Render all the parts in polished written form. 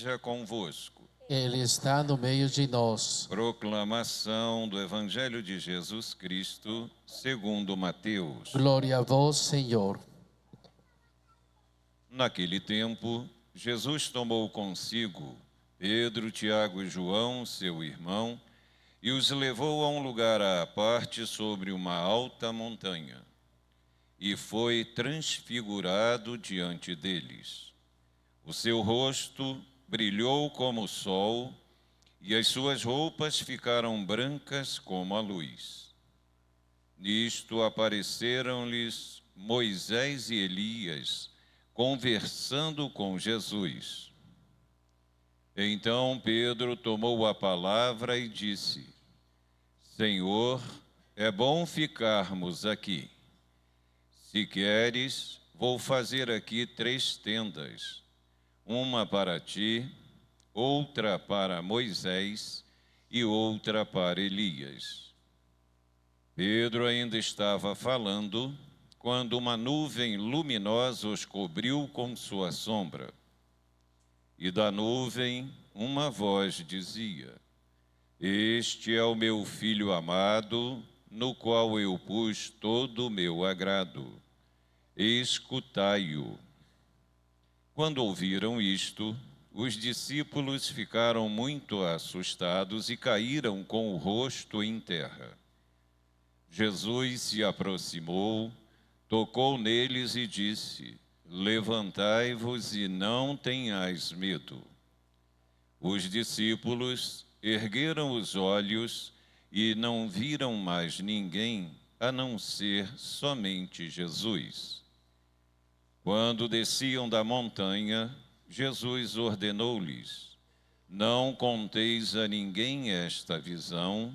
esteja convosco. Ele está no meio de nós. Proclamação do Evangelho de Jesus Cristo, segundo Mateus. Glória a vós, Senhor. Naquele tempo, Jesus tomou consigo Pedro, Tiago e João, seu irmão, e os levou a um lugar à parte sobre uma alta montanha, e foi transfigurado diante deles. O seu rosto brilhou como o sol, e as suas roupas ficaram brancas como a luz. Nisto apareceram-lhes Moisés e Elias, conversando com Jesus. Então Pedro tomou a palavra e disse: Senhor, é bom ficarmos aqui. Se queres, vou fazer aqui 3 tendas, uma para ti, outra para Moisés e outra para Elias. Pedro ainda estava falando quando uma nuvem luminosa os cobriu com sua sombra. E da nuvem uma voz dizia: Este é o meu Filho amado, no qual eu pus todo o meu agrado. Escutai-o. Quando ouviram isto, os discípulos ficaram muito assustados e caíram com o rosto em terra. Jesus se aproximou, tocou neles e disse: Levantai-vos e não tenhais medo. Os discípulos ergueram os olhos e não viram mais ninguém, a não ser somente Jesus. Quando desciam da montanha, Jesus ordenou-lhes: Não conteis a ninguém esta visão,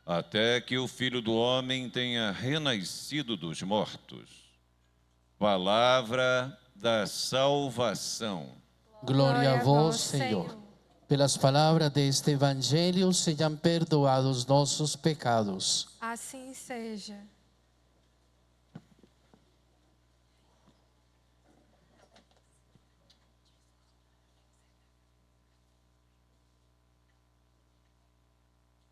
até que o Filho do Homem tenha renascido dos mortos. Palavra da salvação. Glória a vós, Senhor. Pelas palavras deste Evangelho sejam perdoados nossos pecados. Assim seja.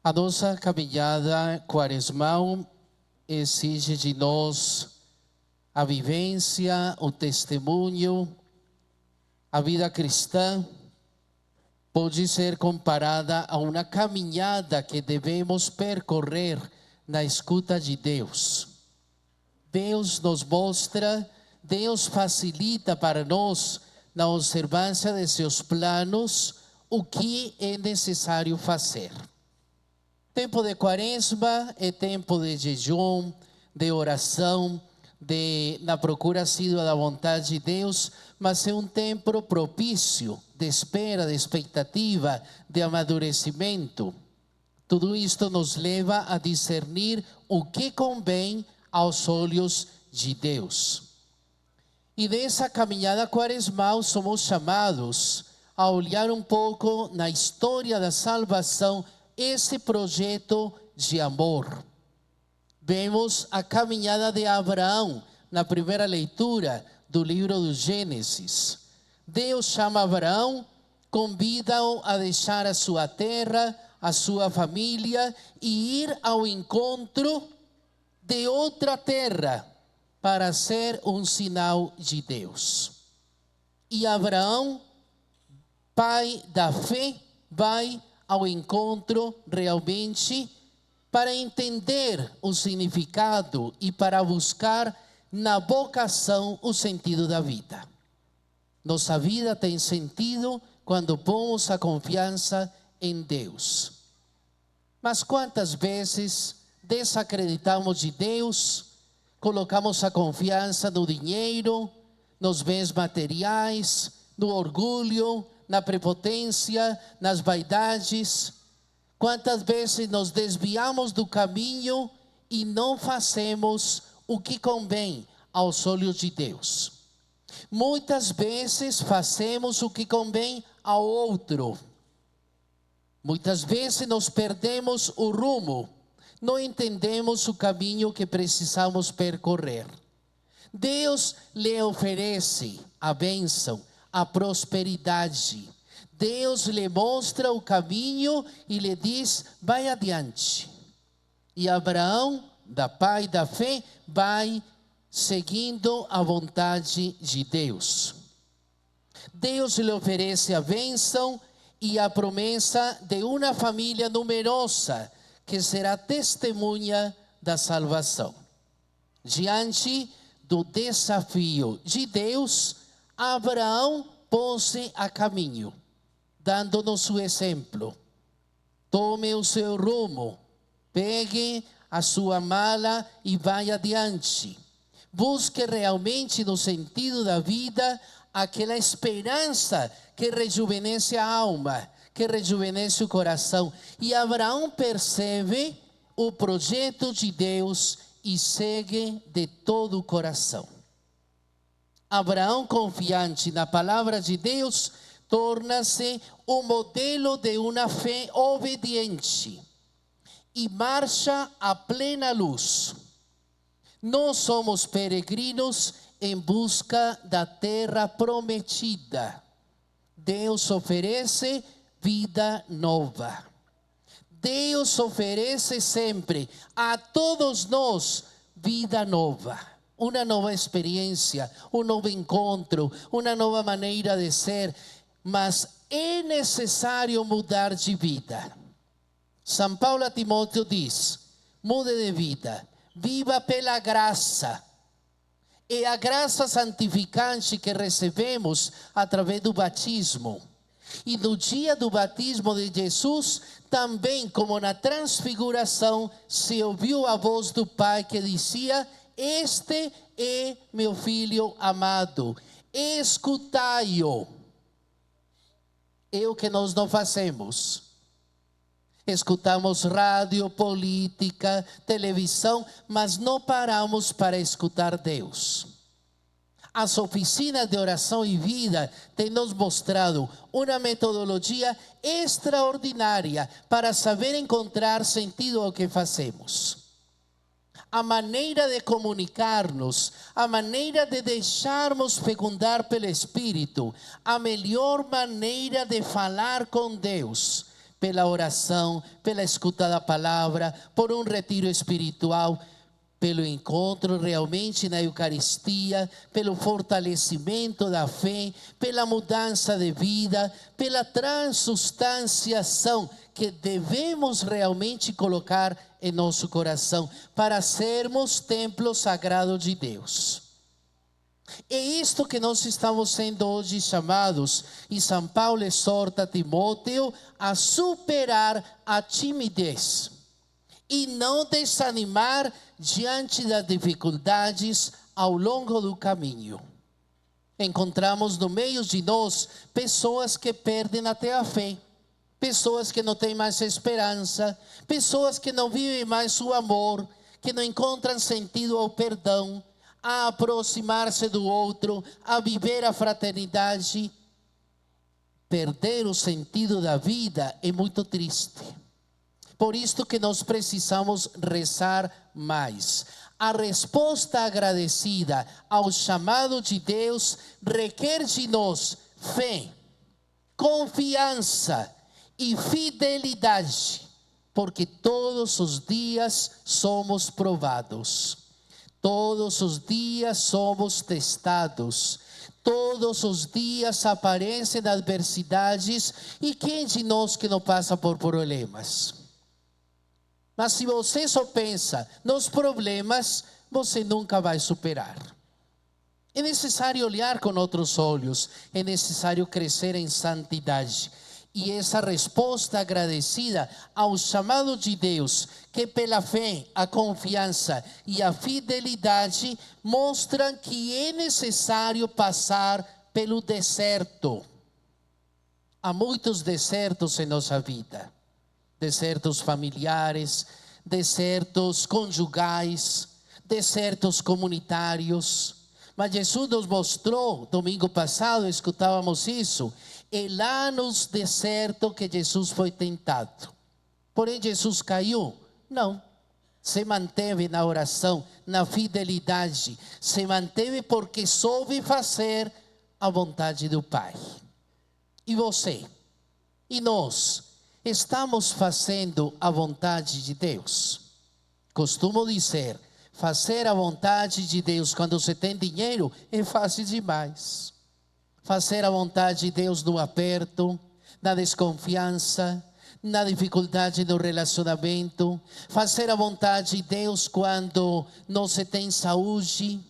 A nossa caminhada quaresmal exige de nós a vivência, o testemunho. A vida cristã pode ser comparada a uma caminhada que devemos percorrer na escuta de Deus. Deus nos mostra, Deus facilita para nós, na observância de seus planos, o que é necessário fazer. Tempo de quaresma é tempo de jejum, de oração, na procura assídua da vontade de Deus, mas é um tempo propício de espera, de expectativa, de amadurecimento. Tudo isto nos leva a discernir o que convém aos olhos de Deus. E dessa caminhada quaresmal somos chamados a olhar um pouco na história da salvação, esse projeto de amor. Vemos a caminhada de Abraão na primeira leitura do livro do Gênesis. Deus chama Abraão, convida-o a deixar a sua terra, a sua família e ir ao encontro de outra terra para ser um sinal de Deus. E Abraão, pai da fé, vai ao encontro realmente para entender o significado e para buscar na vocação o sentido da vida. Nossa vida tem sentido quando pomos a confiança em Deus. Mas quantas vezes desacreditamos de Deus, colocamos a confiança no dinheiro, nos bens materiais, no orgulho, na prepotência, nas vaidades? Quantas vezes nos desviamos do caminho e não fazemos o que convém aos olhos de Deus? Muitas vezes fazemos o que convém ao outro. Muitas vezes nos perdemos o rumo, não entendemos o caminho que precisamos percorrer. Deus lhe oferece a bênção, a prosperidade. Deus lhe mostra o caminho e lhe diz: vai adiante. E Abraão, da pai da fé, vai seguindo a vontade de Deus. Deus lhe oferece a bênção e a promessa de uma família numerosa que será testemunha da salvação. Diante do desafio de Deus, Abraão pôs-se a caminho, dando-nos o exemplo. Tome o seu rumo, pegue a sua mala e vai adiante. Busque realmente no sentido da vida aquela esperança que rejuvenesce a alma, que rejuvenesce o coração. E Abraão percebe o projeto de Deus e segue de todo o coração. Abraão, confiante na palavra de Deus, torna-se o modelo de uma fé obediente e marcha a plena luz. Nós somos peregrinos em busca da terra prometida. Deus oferece vida nova. Deus oferece sempre a todos nós vida nova. Uma nova experiência, um novo encontro, uma nova maneira de ser. Mas é necessário mudar de vida. São Paulo a Timóteo diz: mude de vida, viva pela graça. É a graça santificante que recebemos através do batismo. E no dia do batismo de Jesus, também como na transfiguração, se ouviu a voz do Pai que dizia: este é meu filho amado, escutai-o. É o que nós não fazemos. Escutamos rádio, política, televisão, mas não paramos para escutar Deus. As oficinas de oração e vida têm nos mostrado uma metodologia extraordinária para saber encontrar sentido ao que fazemos. A maneira de comunicar-nos, a maneira de deixarmos fecundar pelo Espírito, a melhor maneira de falar com Deus, pela oração, pela escuta da palavra, por um retiro espiritual, pelo encontro realmente na Eucaristia, pelo fortalecimento da fé, pela mudança de vida, pela transubstanciação que devemos realmente colocar em nosso coração para sermos templo sagrado de Deus. É isto que nós estamos sendo hoje chamados, e São Paulo exorta Timóteo a superar a timidez e não desanimar diante das dificuldades ao longo do caminho. Encontramos no meio de nós pessoas que perdem até a fé, pessoas que não têm mais esperança, pessoas que não vivem mais o amor, que não encontram sentido ao perdão, a aproximar-se do outro, a viver a fraternidade. Perder o sentido da vida é muito triste. Por isso que nós precisamos rezar mais. A resposta agradecida ao chamado de Deus requer de nós fé, confiança e fidelidade, porque todos os dias somos provados. Todos os dias somos testados. Todos os dias aparecem adversidades. E quem de nós que não passa por problemas? Mas se você só pensa nos problemas, você nunca vai superar. É necessário olhar com outros olhos. É necessário crescer em santidade. E essa resposta agradecida ao chamado de Deus, que pela fé, a confiança e a fidelidade mostram que é necessário passar pelo deserto. Há muitos desertos em nossa vida. Desertos familiares, desertos conjugais, desertos comunitários. Mas Jesus nos mostrou, domingo passado escutávamos isso, é lá no deserto que Jesus foi tentado. Porém Jesus caiu? Não. Se manteve na oração, na fidelidade. Se manteve porque soube fazer a vontade do Pai. E você? E nós estamos fazendo a vontade de Deus? Costumo dizer, fazer a vontade de Deus quando você tem dinheiro é fácil demais. Fazer a vontade de Deus no aperto, na desconfiança, na dificuldade do relacionamento. Fazer a vontade de Deus quando não se tem saúde.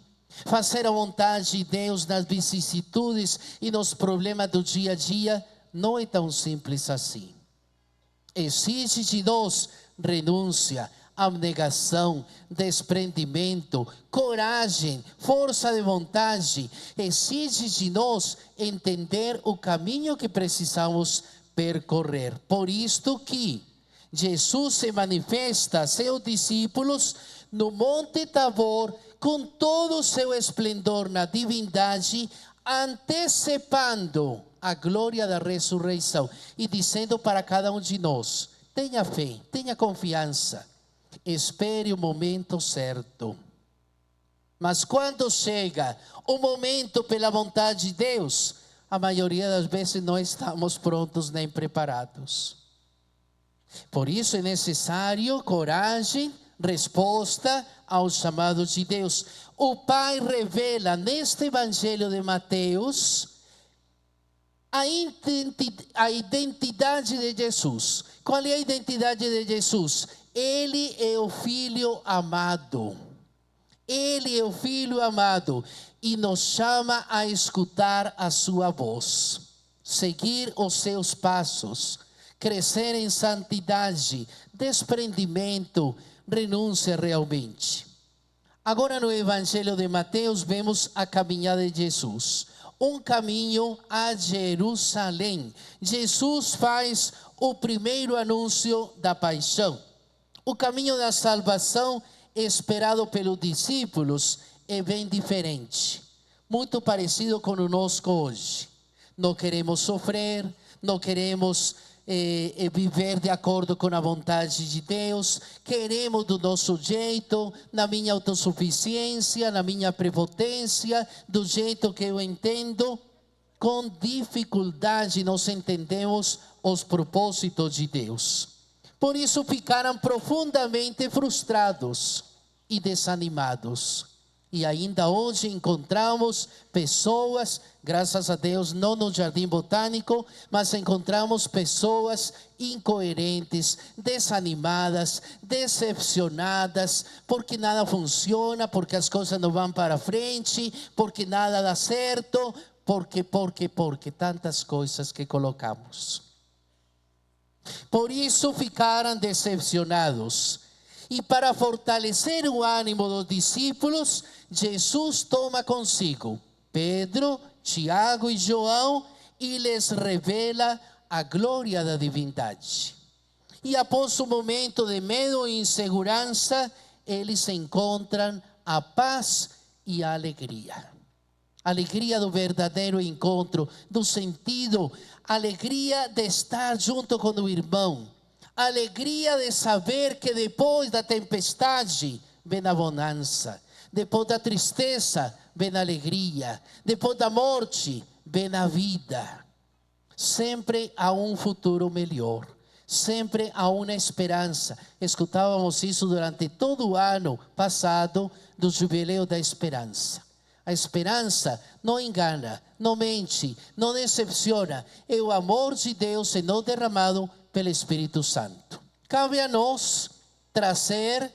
Fazer a vontade de Deus nas vicissitudes e nos problemas do dia a dia não é tão simples assim. Exige de nós renúncia, abnegação, desprendimento, coragem, força de vontade. Exige de nós entender o caminho que precisamos percorrer. Por isto que Jesus se manifesta a seus discípulos no Monte Tabor com todo o seu esplendor na divindade, antecipando a glória da ressurreição e dizendo para cada um de nós: tenha fé, tenha confiança, espere o momento certo. Mas quando chega o momento pela vontade de Deus, a maioria das vezes não estamos prontos nem preparados. Por isso é necessário coragem, resposta ao chamado de Deus. O Pai revela neste Evangelho de Mateus a identidade de Jesus. Qual é a identidade de Jesus? Ele é o Filho amado. Ele é o Filho amado e nos chama a escutar a sua voz, seguir os seus passos, crescer em santidade, desprendimento, renúncia realmente. Agora no Evangelho de Mateus vemos a caminhada de Jesus, um caminho a Jerusalém. Jesus faz o primeiro anúncio da paixão. O caminho da salvação esperado pelos discípulos é bem diferente, muito parecido com o nosso hoje. Não queremos sofrer, não queremos viver de acordo com a vontade de Deus, queremos do nosso jeito, na minha autossuficiência, na minha prepotência, do jeito que eu entendo. Com dificuldade nós entendemos os propósitos de Deus. Por isso ficaram profundamente frustrados e desanimados. E ainda hoje encontramos pessoas, graças a Deus, não no Jardim Botânico, mas encontramos pessoas incoerentes, desanimadas, decepcionadas, porque nada funciona, porque as coisas não vão para frente, porque nada dá certo, porque tantas coisas que colocamos. Por isso ficaram decepcionados. E para fortalecer o ânimo dos discípulos, Jesus toma consigo Pedro, Tiago e João e lhes revela a glória da divindade. E após um momento de medo e insegurança, eles encontram a paz e a alegria. Alegria do verdadeiro encontro, do sentido, alegria de estar junto com o irmão. Alegria de saber que depois da tempestade vem a bonança, depois da tristeza vem a alegria, depois da morte vem a vida. Sempre há um futuro melhor, sempre há uma esperança. Escutávamos isso durante todo o ano passado do Jubileu da Esperança. A esperança não engana, não mente, não decepciona. É o amor de Deus sendo derramado pelo Espírito Santo. Cabe a nós trazer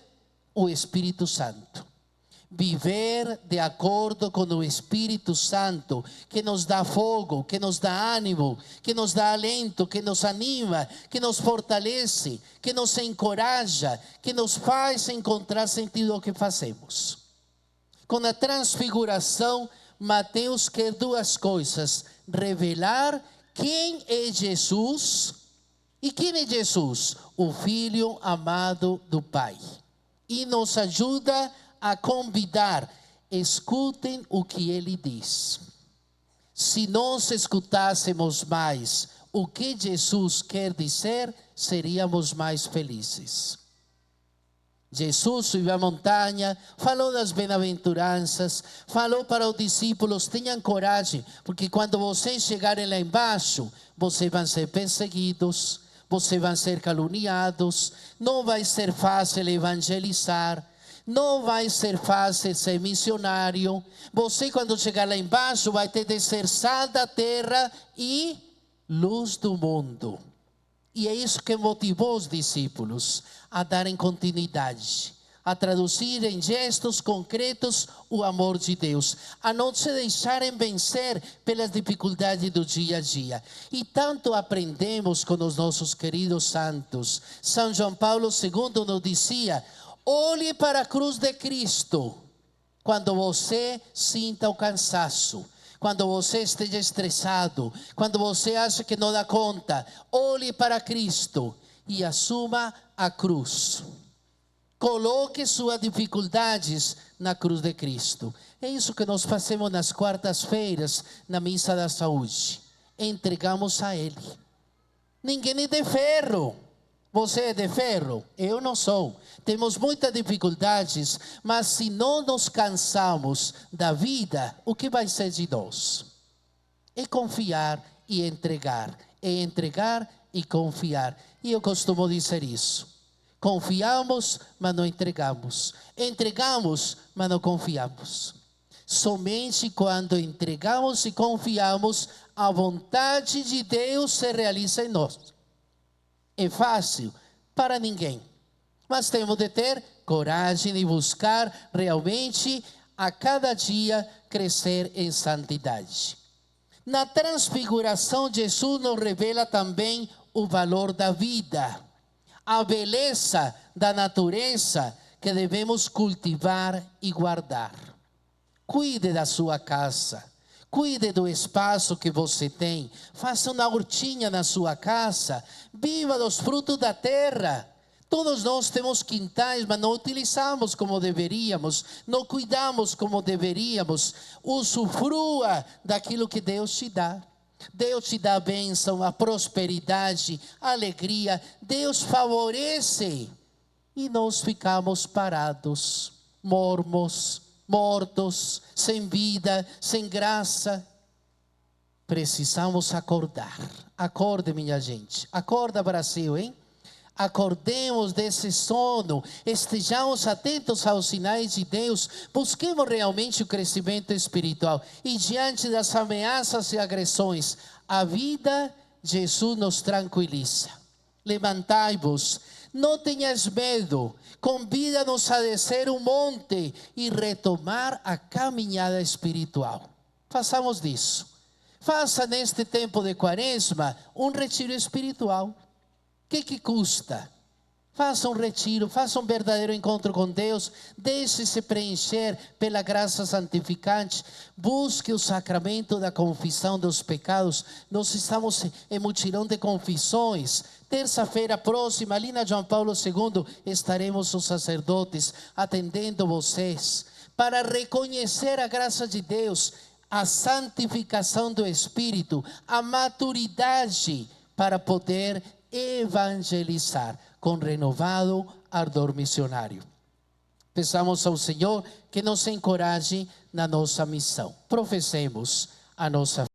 o Espírito Santo. Viver de acordo com o Espírito Santo, que nos dá fogo, que nos dá ânimo, que nos dá alento, que nos anima, que nos fortalece, que nos encoraja, que nos faz encontrar sentido ao que fazemos. Com a transfiguração, Mateus quer duas coisas: revelar quem é Jesus. E quem é Jesus? O Filho amado do Pai. E nos ajuda a convidar: escutem o que ele diz. Se nós escutássemos mais o que Jesus quer dizer, seríamos mais felizes. Jesus subiu à montanha, falou das bem-aventuranças, falou para os discípulos: tenham coragem, porque quando vocês chegarem lá embaixo, vocês vão ser perseguidos, vocês vão ser caluniados, não vai ser fácil evangelizar, não vai ser fácil ser missionário. Você, quando chegar lá embaixo, vai ter de ser sal da terra e luz do mundo. E é isso que motivou os discípulos a darem continuidade, a traduzir em gestos concretos o amor de Deus, a não se deixarem vencer pelas dificuldades do dia a dia. E tanto aprendemos com os nossos queridos santos. São João Paulo II nos dizia: olhe para a cruz de Cristo quando você sinta o cansaço, quando você esteja estressado, quando você acha que não dá conta. Olhe para Cristo e assuma a cruz. Coloque suas dificuldades na cruz de Cristo. É isso que nós fazemos nas quartas-feiras na Missa da Saúde. Entregamos a Ele. Ninguém é de ferro. Você é de ferro? Eu não sou. Temos muitas dificuldades, mas se não nos cansamos da vida, o que vai ser de nós? É confiar e entregar. É entregar e confiar. E eu costumo dizer isso. Confiamos, mas não entregamos. Entregamos, mas não confiamos. Somente quando entregamos e confiamos, a vontade de Deus se realiza em nós. É fácil? Para ninguém. Mas temos de ter coragem de buscar realmente a cada dia crescer em santidade. Na transfiguração, Jesus nos revela também o valor da vida, a beleza da natureza que devemos cultivar e guardar. Cuide da sua casa. Cuide do espaço que você tem. Faça uma hortinha na sua casa. Viva dos frutos da terra. Todos nós temos quintais, mas não utilizamos como deveríamos. Não cuidamos como deveríamos. Usufrua daquilo que Deus te dá. Deus te dá a bênção, a prosperidade, a alegria. Deus favorece. E nós ficamos parados, mormos, mortos, sem vida, sem graça. Precisamos acordar. Acorde, minha gente. Acorda, Brasil, hein? Acordemos desse sono. Estejamos atentos aos sinais de Deus. Busquemos realmente o crescimento espiritual. E diante das ameaças e agressões, a vida, Jesus nos tranquiliza. Levantai-vos. Não tenhas medo. Convida-nos a descer um monte e retomar a caminhada espiritual. Façamos disso. Faça neste tempo de quaresma um retiro espiritual. O que custa? Faça um retiro, faça um verdadeiro encontro com Deus. Deixe-se preencher pela graça santificante. Busque o sacramento da confissão dos pecados. Nós estamos em mutirão de confissões. Terça-feira próxima, ali na João Paulo II, estaremos os sacerdotes atendendo vocês para reconhecer a graça de Deus, a santificação do Espírito, a maturidade para poder evangelizar com renovado ardor missionário. Peçamos ao Senhor que nos encoraje na nossa missão. Professemos a nossa